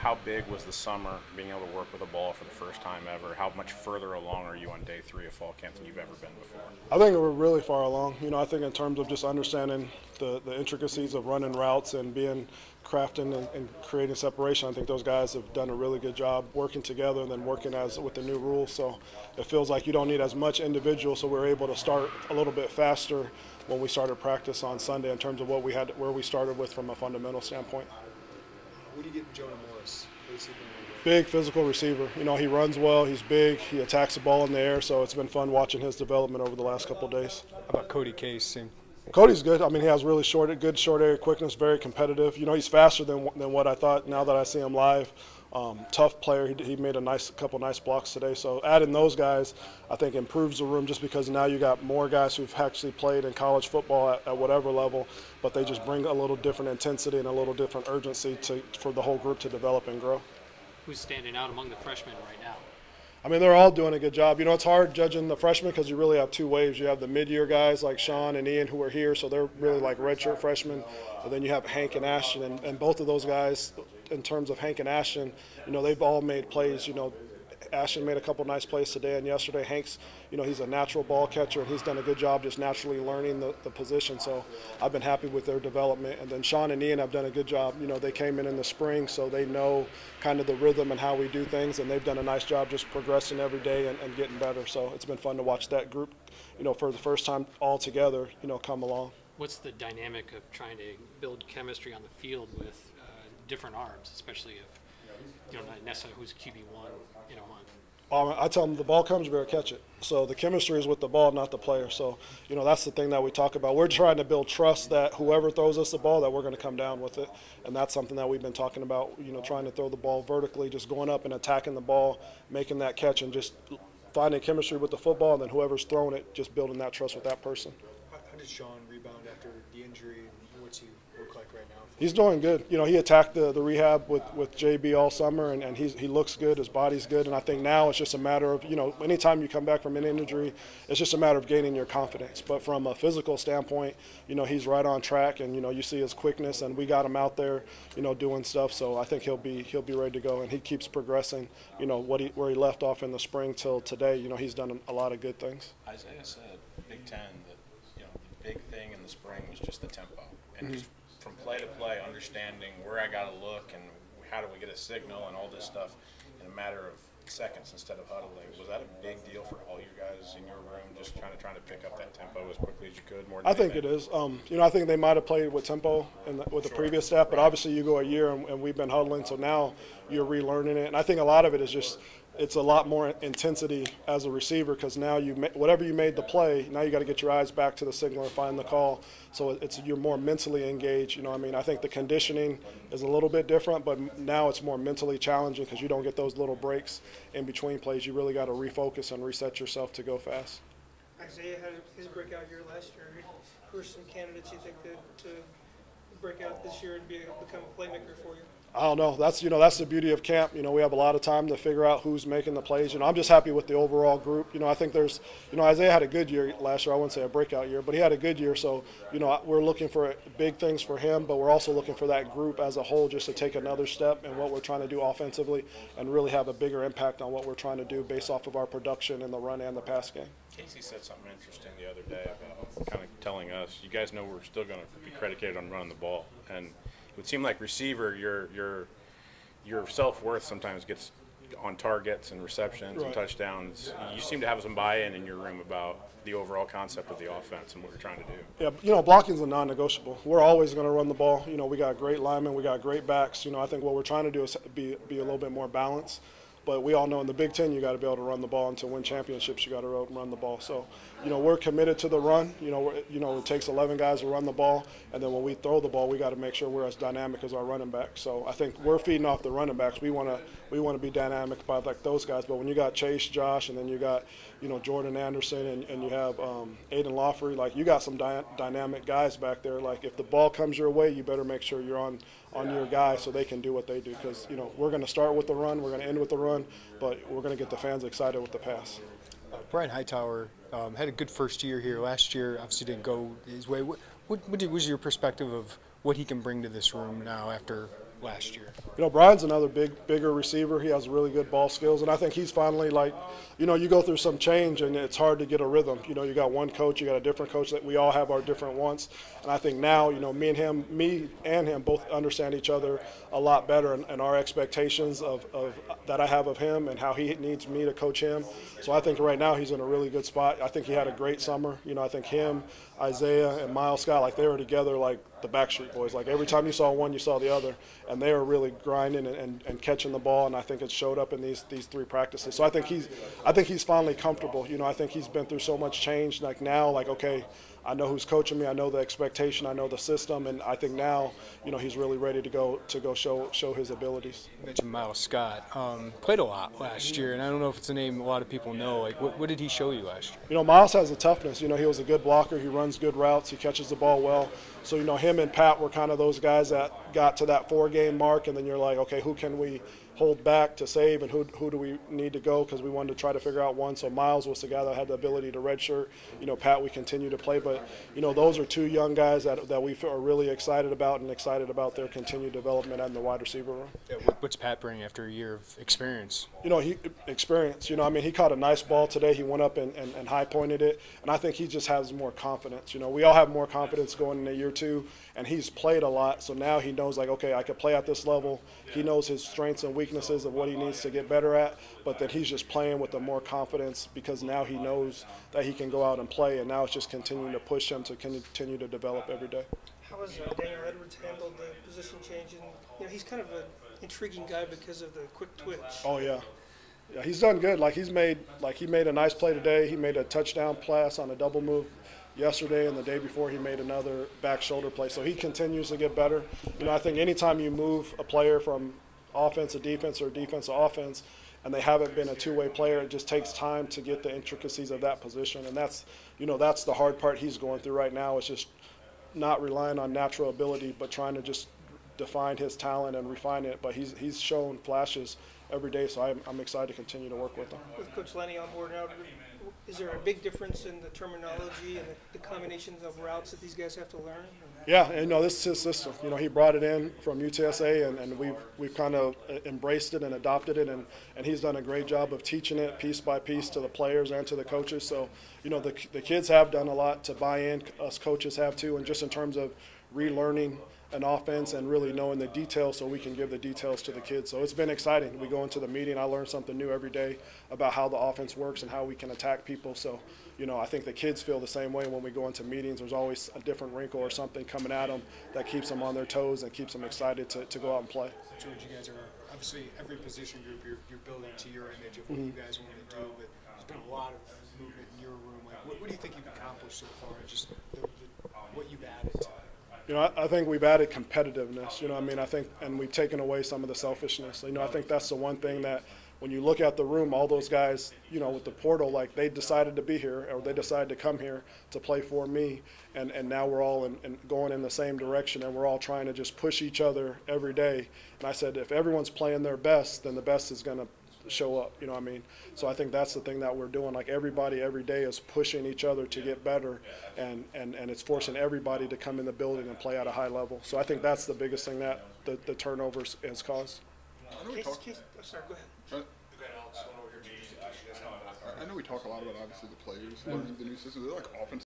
how big was the summer being able to work with a ball for the first time ever? How much further along are you on day 3 of fall camp than you've ever been before? I think we're really far along. I think in terms of just understanding the intricacies of running routes and being crafting and creating separation, I think those guys have done a really good job working together and then working with the new rules. So it feels like you don't need as much individual, so we're able to start a little bit faster when we started practice on Sunday in terms of where we started with from a fundamental standpoint. What do you get from Jonah Morris? Big physical receiver. He runs well, he's big, he attacks the ball in the air, so it's been fun watching his development over the last couple of days. How about Cody Case? Cody's good. He has really good short area quickness, very competitive. He's faster than what I thought now that I see him live. Tough player. He made a couple nice blocks today. So adding those guys, I think, improves the room just because now you got more guys who've actually played in college football at whatever level, but they just bring a little different intensity and a little different urgency for the whole group to develop and grow. Who's standing out among the freshmen right now? They're all doing a good job. It's hard judging the freshmen because you really have two waves. You have the mid-year guys like Sean and Ian who are here, so they're really like redshirt freshmen. And then you have Hank and Ashton, and both of those guys, in terms of Hank and Ashton, they've all made plays. Ashton made a couple nice plays today and yesterday. Hank's, he's a natural ball catcher, and he's done a good job just naturally learning the position. So I've been happy with their development. And then Sean and Ian have done a good job. They came in the spring, so they know kind of the rhythm and how we do things, and they've done a nice job just progressing every day and getting better. So it's been fun to watch that group, for the first time all together, come along. What's the dynamic of trying to build chemistry on the field with different arms, especially if not necessarily who's QB1 in a month? I tell them the ball comes, you better catch it. So the chemistry is with the ball, not the player. So, that's the thing that we talk about. We're trying to build trust that whoever throws us the ball, that we're going to come down with it. And that's something that we've been talking about, trying to throw the ball vertically, just going up and attacking the ball, making that catch, and just finding chemistry with the football, and then whoever's throwing it, just building that trust with that person. How did Sean rebound after the injury, and what's he look like right now? He's doing good. He attacked the rehab with JB all summer, and he looks good. His body's good, and I think now it's just a matter of, anytime you come back from an injury, it's just a matter of gaining your confidence. But from a physical standpoint, he's right on track, and you see his quickness, and we got him out there, doing stuff. So I think he'll be ready to go, and he keeps progressing. Where he left off in the spring till today, he's done a lot of good things. Isaiah said, Big Ten, that the big thing in the spring was just the tempo, and just from play to play, understanding where I got to look and how do we get a signal and all this stuff in a matter of seconds instead of huddling. Was that a big deal for all you guys in your room, just trying to pick up that tempo as quickly as you could? More than I think it is. I think they might have played with tempo with the previous staff, but obviously you go a year and we've been huddling, so now you're relearning it. And I think a lot of it is just it's a lot more intensity as a receiver because now whatever you made the play, now you got to get your eyes back to the signal and find the call. So you're more mentally engaged. I think the conditioning is a little bit different, but now it's more mentally challenging because you don't get those little breaks in between plays. You really got to refocus and reset yourself to go fast. Isaiah had his breakout year last year. Who are some candidates you think to break out this year and become a playmaker for you? I don't know. That's the beauty of camp. We have a lot of time to figure out who's making the plays. I'm just happy with the overall group. I think there's, Isaiah had a good year last year. I wouldn't say a breakout year, but he had a good year. So, we're looking for big things for him, but we're also looking for that group as a whole just to take another step in what we're trying to do offensively and really have a bigger impact on what we're trying to do based off of our production in the run and the pass game. Casey said something interesting the other day about kind of telling us, you guys know we're still going to be predicated on running the ball, and it would seem like receiver, your self-worth sometimes gets on targets and receptions and touchdowns. You seem to have some buy-in in your room about the overall concept of the offense and what you're trying to do. Yeah, blocking is a non-negotiable. We're always going to run the ball. We got great linemen, we got great backs. I think what we're trying to do is be a little bit more balanced. But we all know in the Big Ten you got to be able to run the ball, and to win championships you got to run the ball. So, we're committed to the run. It takes 11 guys to run the ball, and then when we throw the ball, we got to make sure we're as dynamic as our running backs. So I think we're feeding off the running backs. We want to be dynamic by like those guys. But when you got Chase, Josh, and then you got Jordan Anderson, and you have Aiden Lawfrey, like you got some dynamic guys back there. Like if the ball comes your way, you better make sure you're on your guy so they can do what they do. Because we're going to start with the run, we're going to end with the run, but we're going to get the fans excited with the pass. Brian Hightower had a good first year here. Last year obviously didn't go his way. What was your perspective of what he can bring to this room now after last year? You know, Brian's another bigger receiver. He has really good ball skills, and I think he's finally like, you know, you go through some change and it's hard to get a rhythm. You know, you got one coach, you got a different coach. That we all have our different wants, and I think now, you know, me and him both understand each other a lot better, and our expectations of that I have of him and how he needs me to coach him. So I think right now he's in a really good spot. I think he had a great summer. You know, I think him, Isaiah, and Miles Scott, like they were together like the Backstreet Boys. Like every time you saw one, you saw the other, and they were really grinding and catching the ball. And I think it showed up in these 3 practices. So I think he's finally comfortable. You know, I think he's been through so much change. Like now, like okay, I know who's coaching me. I know the expectation. I know the system, and I think now, you know, he's really ready to go show his abilities. You mentioned Miles Scott. Played a lot last year, and I don't know if it's a name a lot of people know. Like, what did he show you last year? You know, Miles has the toughness. You know, he was a good blocker. He runs good routes. He catches the ball well. So, you know, him and Pat were kind of those guys that got to that 4-game mark, and then you're like, okay, who can we hold back to save, and who do we need to go, because we wanted to try to figure out one. So Miles was the guy that had the ability to redshirt. You know, Pat, we continue to play. But, you know, those are 2 young guys that we are really excited about their continued development in the wide receiver room. Yeah, what's Pat bringing after a year of experience? You know, experience. You know, I mean, he caught a nice ball today. He went up and high-pointed it, and I think he just has more confidence. You know, we all have more confidence going into year 2, and he's played a lot, so now he knows, like, okay, I can play at this level. He knows his strengths and weaknesses of what he needs to get better at, but that he's just playing with the more confidence because now he knows that he can go out and play, and now it's just continuing to push him to continue to develop every day. How has Daniel Edwards handled the position change? And you know, he's kind of an intriguing guy because of the quick twitch. Oh yeah, yeah, he's done good. Like he made a nice play today. He made a touchdown pass on a double move yesterday, and the day before he made another back shoulder play. So he continues to get better. You know, I think anytime you move a player from offense to defense or defense to offense, and they haven't been a two-way player, it just takes time to get the intricacies of that position. And that's, you know, that's the hard part he's going through right now, is just not relying on natural ability, but trying to just define his talent and refine it. But he's shown flashes every day, so I'm excited to continue to work with him. With Coach Lenny on board now, is there a big difference in the terminology and the combinations of routes that these guys have to learn? Yeah, and you know, this is his system. You know, he brought it in from UTSA, and we've kind of embraced it and adopted it, and he's done a great job of teaching it piece by piece to the players and to the coaches. So, you know, the kids have done a lot to buy in. Us coaches have too, and just in terms of relearning an offense and really knowing the details so we can give the details to the kids. So it's been exciting. We go into the meeting, I learn something new every day about how the offense works and how we can attack people. So, you know, I think the kids feel the same way when we go into meetings. There's always a different wrinkle or something coming at them that keeps them on their toes and keeps them excited to go out and play. George, you guys are obviously every position group you're building to your image of what you guys want to do, but there's been a lot of movement in your room. Like, what do you think you've accomplished so far? Just what you've added to it? You know, I think we've added competitiveness. You know, I mean, I think, and we've taken away some of the selfishness. You know, I think that's the one thing that when you look at the room, all those guys, you know, with the portal, like they decided to be here or they decided to come here to play for me, and now we're all going in the same direction, and we're all trying to just push each other every day. And I said, if everyone's playing their best, then the best is going to show up, you know what I mean? So I think that's the thing that we're doing. Like everybody every day is pushing each other to get better, and it's forcing everybody to come in the building and play at a high level. So I think that's the biggest thing that the turnovers has caused. Sorry, go ahead. I know we talk a lot about obviously the players learning the new system. They're like offensive